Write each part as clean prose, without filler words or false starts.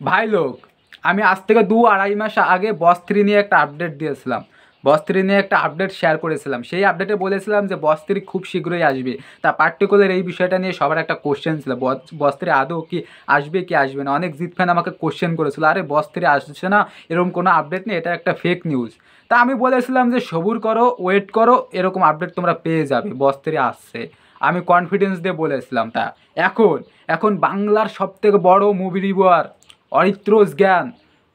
ভাই লোক, আমি আজ থেকে 2-2.5 মাস আগে বস 3 নিয়ে একটা আপডেট দিয়েছিলাম। বস 3 নিয়ে একটা আপডেট শেয়ার করেছিলাম। সেই আপডেটে বলেছিলাম যে বস 3 খুব শীঘ্রই আসবে। তা পার্টিকুলার এই বিষয়টা নিয়ে সবার একটা কোশ্চেন ছিল, বস 3 আদৌ কি আসবে কি আসবে না। অনেক জিত ফ্যান আমাকে কোশ্চেন করেছিল, আরে বস 3 আসছে না, এরকম কোনো আপডেট নেই, এটা একটা ফেক নিউজ। তা আমি বলেছিলাম যে সবুর করো, ওয়েট করো, এরকম আপডেট তোমরা পেয়ে যাবে, বস 3 আসছে। আমি কনফিডেন্স দিয়ে বলেছিলাম। তা এখন এখন বাংলার সবথেকে বড় মুভি রিভিউয়ার অরিত্রজ জ্ঞান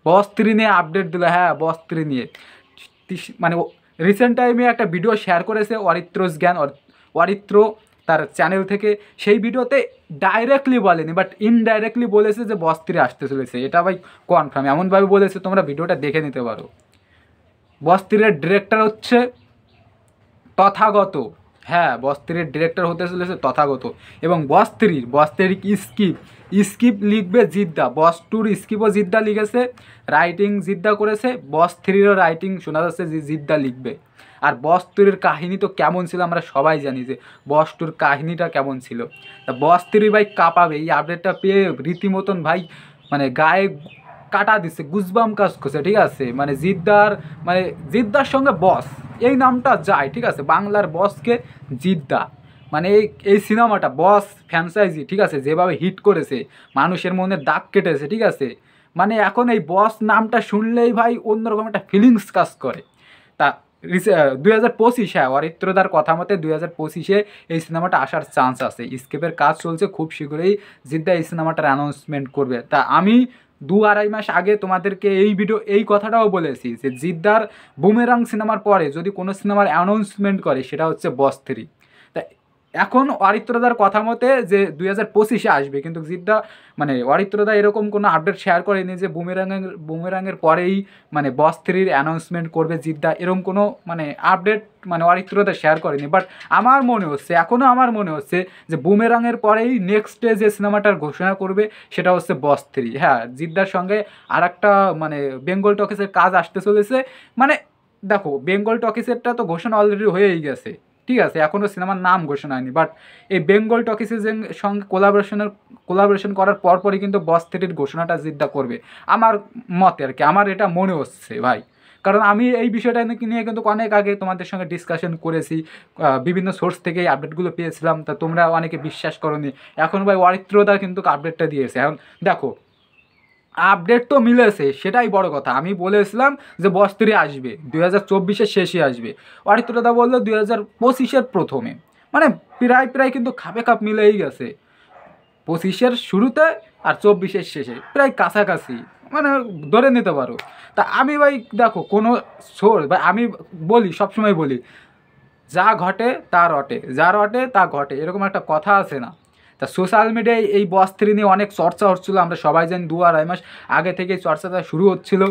বস 3 নিয়ে আপডেট দিল। হ্যাঁ, বস 3 নিয়ে মানে রিসেন্ট টাইমে একটা ভিডিও শেয়ার করেছে অরিত্রজ জ্ঞান, অরিত্র তার চ্যানেল থেকে। সেই ভিডিওতে ডাইরেক্টলি বলেনি, বাট ইনডাইরেক্টলি বলেছে যে বস 3 আসতে চলেছে। এটা ভাই কনফার্ম, এমনভাবে বলেছে, তোমরা ভিডিওটা দেখে নিতে পারো। বস 3 এর ডিরেক্টর হচ্ছে তথাগত। হ্যাঁ, বস 3 এর ডিরেক্টর হতে চলেছে তথাগত। এবং বস 3 স্কিপ লিখবে জিদ্দা, বস 2 স্কিপও জিদ্দা লিখেছে, রাইটিং জিদ্দা করেছে, বস 3-রও রাইটিং শোনা যাচ্ছে যে জিদ্দা লিখবে। আর বস 2-র কাহিনী তো কেমন ছিল আমরা সবাই জানি, যে বস 2-র কাহিনীটা কেমন ছিল। তা বস 3 ভাই কাঁপাবে, এই আপডেটটা পেয়ে রীতিমতন ভাই মানে গায়ে কাটা দিচ্ছে, গুজবাম কাজ করছে, ঠিক আছে। মানে জিদ্দার সঙ্গে বস এই নামটা যায়, ঠিক আছে, বাংলার বসকে জিদ্দা। মানে এই সিনেমাটা বস ফ্র্যাঞ্চাইজি, ঠিক আছে, যেভাবে হিট করেছে, মানুষের মনে দাগ কেটেছে, ঠিক আছে। মানে এখন এই বস নামটা শুনলেই ভাই অন্যরকম একটা ফিলিংস কাজ করে। তা 2025, হ্যাঁ, অরিত্রদার কথা মতে 2025-এ এই সিনেমাটা আসার চান্স আছে। স্কেপের কাজ চলছে, খুব শীঘ্রই জিদ্দা এই সিনেমাটার অ্যানাউন্সমেন্ট করবে। তা আমি 2-2.5 মাস আগে তোমাদেরকে এই কথাটাও বলেছি যে জিদ্দার বুমেরাং সিনেমার পরে যদি কোনো সিনেমার অ্যানাউন্সমেন্ট করে সেটা হচ্ছে বস 3। তা এখন অরিত্রদার কথা মতে যে 2025-এ আসবে, কিন্তু জিদ্দা মানে অরিত্রদা এরকম কোনো আপডেট শেয়ার করেনি যে বুমেরাঙের পরেই মানে বস 3-র অ্যানাউন্সমেন্ট করবে জিদ্দা, এরকম কোনো মানে আপডেট মানে অরিত্রদা শেয়ার করেনি। বাট আমার মনে হচ্ছে, এখনও আমার মনে হচ্ছে যে বুমেরাঙের পরেই নেক্সটে যে সিনেমাটার ঘোষণা করবে সেটা হচ্ছে বস 3। হ্যাঁ, জিদ্দার সঙ্গে আর একটা মানে বেঙ্গল টকিসের কাজ আসতে চলেছে। মানে দেখো, বেঙ্গল টকিসেরটা তো ঘোষণা অলরেডি হয়েই গেছে, ঠিক আছে, এখনও সিনেমার নাম ঘোষণা হয়নি। বাট এই বেঙ্গল টকিসের সঙ্গে কোলাবোরেশন করার পরপরই কিন্তু বস 3-র ঘোষণাটা জিদ্দা করবে আমার মতে আর কি, আমার এটা মনে হচ্ছে ভাই। কারণ আমি এই বিষয়টা নিয়ে কিন্তু অনেক আগে তোমাদের সঙ্গে ডিসকাশন করেছি, বিভিন্ন সোর্স থেকে এই আপডেটগুলো পেয়েছিলাম। তা তোমরা অনেকে বিশ্বাস করোনি। এখন ভাই অরিত্রদা কিন্তু আপডেটটা দিয়েছে। এখন দেখো, আপডেট তো মিলেছে, সেটাই বড় কথা। আমি বলেছিলাম যে বস 3 আসবে 2024-এর শেষে আসবে, অরিত্রদা বললো 2025-এর প্রথমে। মানে প্রায় কিন্তু খাপে খাপ মিলেই গেছে, 25-এর শুরুতে আর 24-এর শেষে প্রায় কাছাকাছি, মানে ধরে নিতে পারো। তা আমি ভাই দেখো, কোনো সোর্স বা আমি বলি, সবসময় বলি, যা ঘটে তা রটে, যা রটে তা ঘটে, এরকম একটা কথা আছে না। তা সোশ্যাল মিডিয়ায় এই বস 3 নিয়ে অনেক চর্চা হচ্ছিলো, আমরা সবাই জানি 2-2.5 মাস আগে থেকেই চর্চাটা শুরু হচ্ছিল।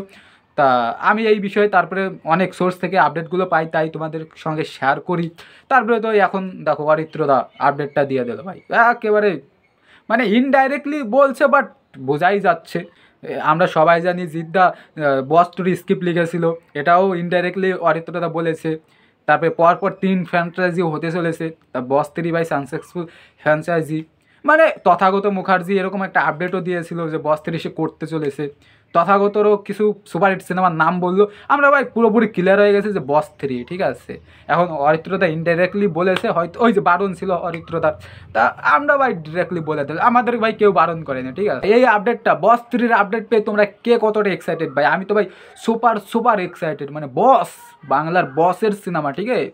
তা আমি এই বিষয়ে তারপরে অনেক সোর্স থেকে আপডেটগুলো পাই, তাই তোমাদের সঙ্গে শেয়ার করি। তারপরে তো এখন দেখো অরিত্রদা আপডেটটা দিয়ে দিল ভাই, একেবারে মানে ইনডাইরেক্টলি বলছে, বাট বোঝাই যাচ্ছে। আমরা সবাই জানি জিদ্দা বস 2 স্ক্রিপ্ট লিখেছিল, এটাও ইনডাইরেক্টলি অরিত্রদা বলেছে। তারপরে পরপর 3 ফ্র্যাঞ্চাইজিও হতে চলেছে, তা বস 3 ভাই সাকসেসফুল ফ্র্যাঞ্চাইজি। মানে তথাগত মুখার্জি এরকম একটা আপডেটও দিয়েছিল যে বস 3 সে করতে চলেছে। তথাগতরও কিছু সুপারহিট সিনেমার নাম বললো, আমরা ভাই পুরোপুরি ক্লিয়ার হয়ে গেছে যে বস 3, ঠিক আছে। এখন অরিত্রদা ইনডাইরেক্টলি বলেছে, হয়তো ওই যে বারণ ছিল অরিত্রদার, তা আমরা ভাই ডিরেক্টলি বলে দিল, আমাদের ভাই কেউ বারণ করেনি, ঠিক আছে। এই আপডেটটা বস 3-র আপডেট পেয়ে তোমরা কে কতটা এক্সাইটেড ভাই? আমি তো ভাই সুপার এক্সাইটেড। মানে বস, বাংলার বসের সিনেমা, ঠিক আছে,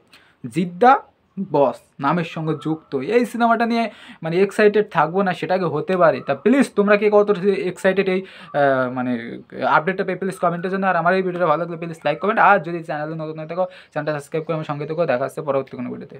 জিদ্দা বস নামের সঙ্গে যুক্ত, এই সিনেমাটা নিয়ে মানে এক্সাইটেড থাকবো না সেটাকে হতে পারে। তা প্লিজ তোমরা কে কত এক্সাইটেড এই মানে আপডেটটা পেয়ে প্লিজ কমেন্টের জন্য। আর আমার এই ভিডিওটা ভালো লাগলে প্লিজ লাইক কমেন্ট, আর যদি চ্যানেলে নতুন হয়ে থাকো চ্যানেলটা সাবস্ক্রাইব করে আমার সঙ্গে থেকো। দেখা হচ্ছে পরবর্তী কোনো ভিডিওতে।